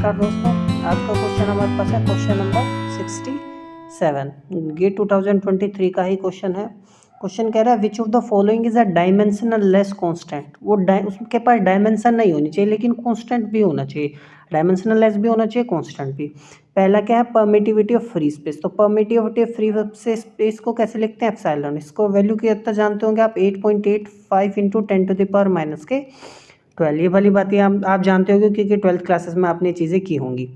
नमस्कार दोस्तों, आज का क्वेश्चन हमारे पास है क्वेश्चन नंबर 67। ये 2023 का ही क्वेश्चन है। क्वेश्चन कह रहा है which of the following is a dimensional less constant. वो उसके पास डायमेंशन नहीं होनी चाहिए लेकिन कांस्टेंट भी होना चाहिए, डायमेंशनल लेस भी होना चाहिए, कांस्टेंट भी। पहला क्या है, परमिटिविटी ऑफ फ्री स्पेस। तो परमिटिविटी ऑफ फ्री स्पेस को कैसे लिखते हैं, एप्सिलॉन। इसको वैल्यू कितना जानते होंगे आप, 8.85 इंटू 10⁻⁻12। ये वाली बातें आप जानते होंगे क्योंकि 12th क्लासेस में आपने चीज़ें की होंगी।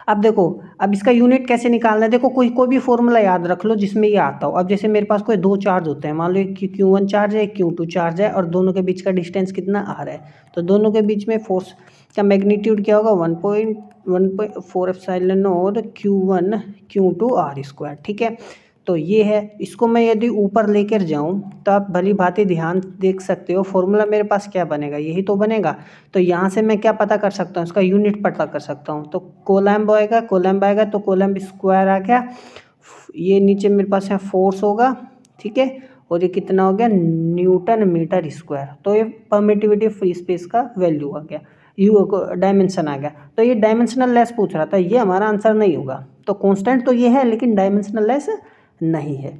अब देखो, अब इसका यूनिट कैसे निकालना है। देखो, कोई भी फॉर्मूला याद रख लो जिसमें ये आता हो। अब जैसे मेरे पास कोई दो चार्ज होते हैं, मान लो एक Q1 चार्ज है, एक Q2 चार्ज है, और दोनों के बीच का डिस्टेंस कितना R है। तो दोनों के बीच में फोर्स का मैग्नीट्यूड क्या होगा, 1.4 epsilon not Q1 Q2 R²। ठीक है, तो ये है। इसको मैं यदि ऊपर लेकर जाऊं तो आप भली भांति ध्यान देख सकते हो, फॉर्मूला मेरे पास क्या बनेगा, यही तो बनेगा। तो यहाँ से मैं क्या पता कर सकता हूँ, इसका यूनिट पता कर सकता हूँ। तो कोलम्ब आएगा, तो कोलम्ब स्क्वायर आ गया। ये नीचे मेरे पास है फोर्स होगा, ठीक है, और ये कितना हो गया, न्यूटन मीटर स्क्वायर। तो ये परमिटिविटी फ्री स्पेस का वैल्यू आ गया, डायमेंशन आ गया। तो ये डायमेंशनल लेस पूछ रहा था, ये हमारा आंसर नहीं होगा। तो कांस्टेंट तो ये है लेकिन डायमेंशनल लेस नहीं है।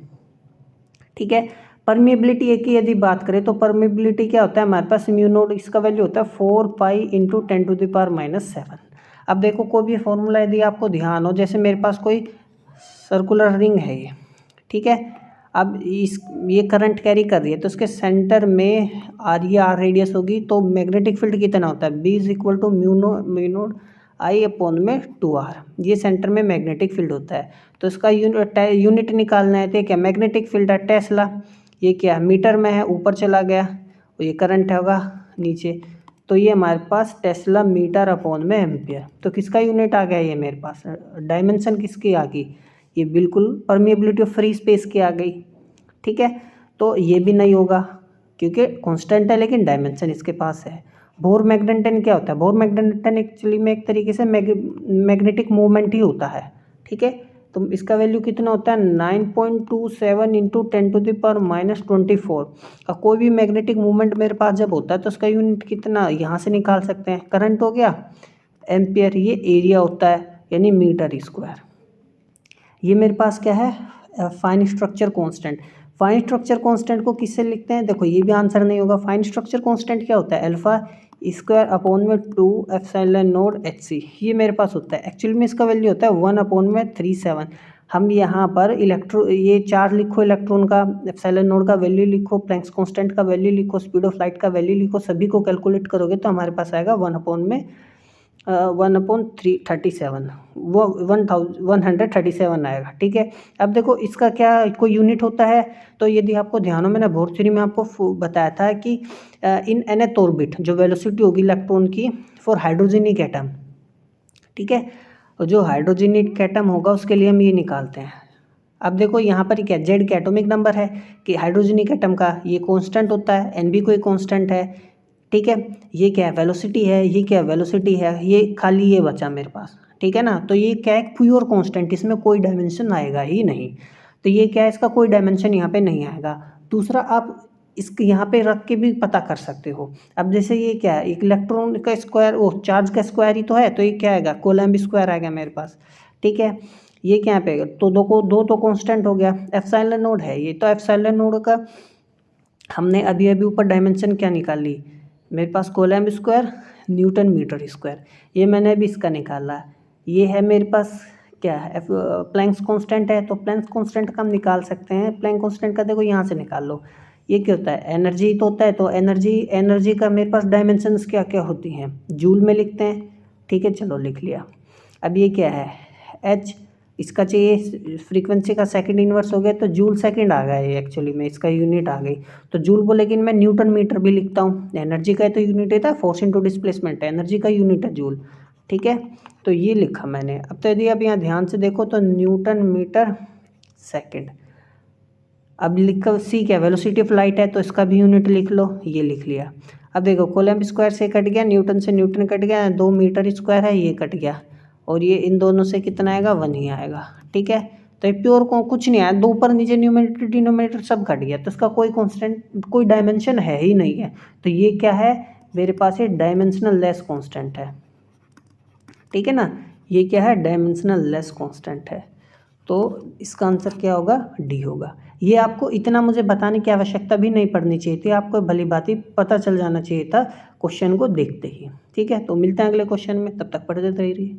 ठीक है, परमिएबिलिटी ए की यदि बात करें तो परमिएबिलिटी क्या होता है हमारे पास, म्यू नोट, इसका वैल्यू होता है 4 पाई इंटू 10⁻⁻7। अब देखो, कोई भी फॉर्मूला यदि आपको ध्यान हो, जैसे मेरे पास कोई सर्कुलर रिंग है ये, ठीक है। अब ये करंट कैरी कर रही है तो इसके सेंटर में आर रेडियस होगी। तो मैग्नेटिक फील्ड कितना होता है, B = म्यू नोट I/2R। ये सेंटर में मैग्नेटिक फील्ड होता है। तो इसका यूनिट निकालना है, तो क्या मैग्नेटिक फील्ड है टेस्ला। ये क्या मीटर में है, ऊपर चला गया, और ये करंट होगा नीचे। तो ये हमारे पास टेस्ला मीटर/एम्पियर। तो किसका यूनिट आ गया, ये मेरे पास डायमेंशन किसकी आ गई, ये बिल्कुल परमिएबिलिटी ऑफ फ्री स्पेस की आ गई। ठीक है, तो ये भी नहीं होगा क्योंकि कांस्टेंट है लेकिन डायमेंशन इसके पास है। बोर मैग्नेटन क्या होता है, बोर मैग्नेटन एक्चुअली में एक तरीके से मैग्नेटिक मूवमेंट ही होता है। ठीक है, तो इसका वैल्यू कितना होता है, 9.27 इंटू 10⁻⁻24 का। कोई भी मैग्नेटिक मूवमेंट मेरे पास जब होता है तो उसका यूनिट कितना यहाँ से निकाल सकते हैं, करंट हो गया, एम्पियर, ये एरिया होता है यानी मीटर स्क्वायर। ये मेरे पास क्या है, fine structure constant. Fine structure constant को किससे लिखते हैं, देखो ये भी आंसर नहीं होगा। फाइन स्ट्रक्चर कांस्टेंट क्या होता है, α² 2 एप्सिलॉन नोट HC। ये मेरे पास होता है, एक्चुअली में इसका वैल्यू होता है 1/37। हम यहाँ पर ये चार्ज लिखो, इलेक्ट्रॉन का एप्सिलॉन नोट का वैल्यू लिखो, प्लैंक्स कांस्टेंट का वैल्यू लिखो, स्पीड ऑफ लाइट का वैल्यू लिखो, सभी को कैलकुलेट करोगे तो हमारे पास आएगा 1/137, वो 137 आएगा। ठीक है, अब देखो इसका क्या कोई यूनिट होता है। तो यदि आपको ध्यान हो, मैंने बोर थ्योरी में आपको बताया था कि इन nth ऑर्बिट जो वेलोसिटी होगी इलेक्ट्रॉन की फॉर हाइड्रोजेनिक एटम, ठीक है, और जो हाइड्रोजेनिक एटम होगा उसके लिए हम ये निकालते हैं। अब देखो यहाँ पर क्या, जेड का एटॉमिक नंबर है कि हाइड्रोजेनिक एटम का, ये कांस्टेंट होता है, एन भी कोई कांस्टेंट है। ठीक है, ये क्या है, वेलोसिटी है, ये क्या वेलोसिटी है, ये खाली ये बचा मेरे पास। ठीक है ना, तो ये क्या है, प्योर कांस्टेंट, इसमें कोई डायमेंशन आएगा ही नहीं। तो ये क्या है, इसका कोई डायमेंशन यहाँ पे नहीं आएगा। दूसरा, आप इसके यहाँ पे रख के भी पता कर सकते हो। अब जैसे ये क्या है, एक इलेक्ट्रॉन का स्क्वायर, वो चार्ज का स्क्वायर ही तो है, तो ये क्या आएगा, कोलम्ब स्क्वायर आएगा मेरे पास। ठीक है, ये क्या पे, तो दो तो कांस्टेंट हो गया, एप्सिलॉन नोट है ये। तो एप्सिलॉन नोट का हमने अभी ऊपर डायमेंशन क्या निकाली, मेरे पास coulomb square Newton metre square, ये मैंने अभी इसका निकाला। ये है मेरे पास क्या है, प्लैंक्स कांस्टेंट है। तो प्लैंक्स कांस्टेंट का हम निकाल सकते हैं, प्लैंक कांस्टेंट का देखो यहाँ से निकाल लो। ये क्या होता है, एनर्जी तो होता है। तो एनर्जी का मेरे पास डायमेंशंस क्या क्या होती हैं, जूल में लिखते हैं। ठीक है, चलो लिख लिया। अब ये क्या है, एच, इसका चाहिए फ्रीक्वेंसी का सेकंड इनवर्स हो गया, तो जूल सेकंड आ गया ये, एक्चुअली में इसका यूनिट आ गई। तो जूल को लेकिन मैं न्यूटन मीटर भी लिखता हूँ, एनर्जी का तो यूनिट है, फोर्स इंटू डिस्प्लेसमेंट, एनर्जी का यूनिट है जूल। ठीक है, तो ये लिखा मैंने। अब तो यदि आप यहाँ ध्यान से देखो तो न्यूटन मीटर सेकेंड। अब लिखो सी क्या, वेलोसिटी ऑफ लाइट है, तो इसका भी यूनिट लिख लो, ये लिख लिया। अब देखो, कोलम्ब स्क्वायर से कट गया, न्यूटन से न्यूटन कट गया, 2 मीटर स्क्वायर है, ये कट गया, और ये इन दोनों से कितना आएगा, 1 ही आएगा। ठीक है, तो ये प्योर को कुछ नहीं आया, दो ऊपर नीचे न्यूमरेटर डिनोमिनेटर सब कट गया, तो इसका कोई कांस्टेंट, कोई डायमेंशन है ही नहीं है। तो ये क्या है, मेरे पास ये डायमेंशनल लेस कांस्टेंट है। ठीक है ना। ये क्या है, डायमेंशनल लेस कांस्टेंट है, तो इसका आंसर क्या होगा, डी होगा। ये आपको इतना मुझे बताने की आवश्यकता भी नहीं पड़नी चाहिए थी, आपको भली बात ही पता चल जाना चाहिए था क्वेश्चन को देखते ही। ठीक है, तो मिलते हैं अगले क्वेश्चन में, तब तक पढ़ते रहिए।